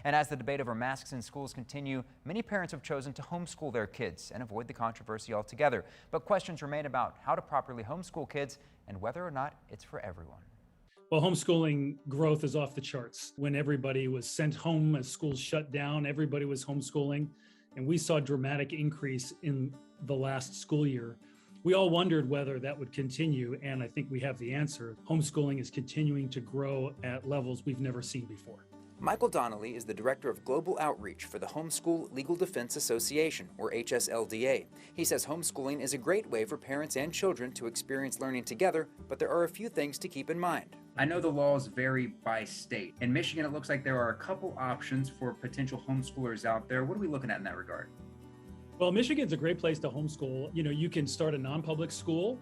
And as the debate over masks in schools continue, many parents have chosen to homeschool their kids and avoid the controversy altogether. But questions remain about how to properly homeschool kids and whether or not it's for everyone. Well, homeschooling growth is off the charts. When everybody was sent home as schools shut down, everybody was homeschooling, and we saw a dramatic increase in the last school year. We all wondered whether that would continue, and I think we have the answer. Homeschooling is continuing to grow at levels we've never seen before. Michael Donnelly is the Director of Global Outreach for the Homeschool Legal Defense Association, or HSLDA. He says homeschooling is a great way for parents and children to experience learning together, but there are a few things to keep in mind. I know the laws vary by state. In Michigan, it looks like there are a couple options for potential homeschoolers out there. What are we looking at in that regard? Well, Michigan's a great place to homeschool. You can start a non-public school,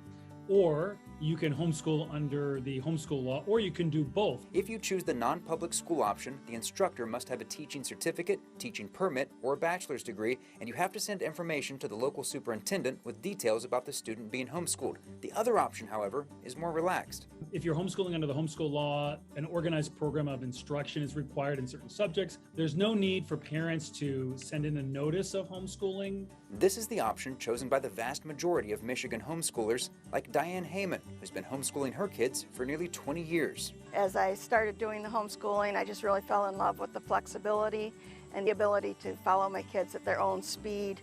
or you can homeschool under the homeschool law, or you can do both. If you choose the non-public school option, the instructor must have a teaching certificate, teaching permit, or a bachelor's degree, and you have to send information to the local superintendent with details about the student being homeschooled. The other option, however, is more relaxed. If you're homeschooling under the homeschool law, an organized program of instruction is required in certain subjects. There's no need for parents to send in a notice of homeschooling. This is the option chosen by the vast majority of Michigan homeschoolers, like Diane Heyman, who's been homeschooling her kids for nearly 20 years. As I started doing the homeschooling, I just really fell in love with the flexibility and the ability to follow my kids at their own speed,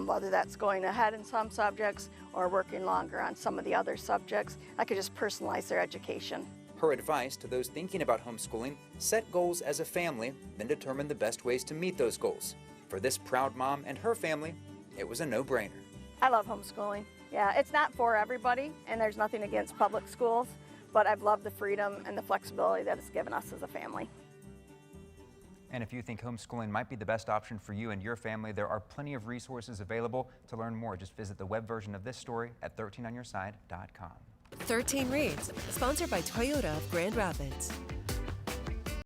whether that's going ahead in some subjects or working longer on some of the other subjects. I could just personalize their education. Her advice to those thinking about homeschooling: set goals as a family, then determine the best ways to meet those goals. For this proud mom and her family, it was a no-brainer. I love homeschooling. Yeah, it's not for everybody, and there's nothing against public schools, but I've loved the freedom and the flexibility that it's given us as a family. And if you think homeschooling might be the best option for you and your family, there are plenty of resources available. To learn more, just visit the web version of this story at 13onyourside.com. 13 Reads, sponsored by Toyota of Grand Rapids.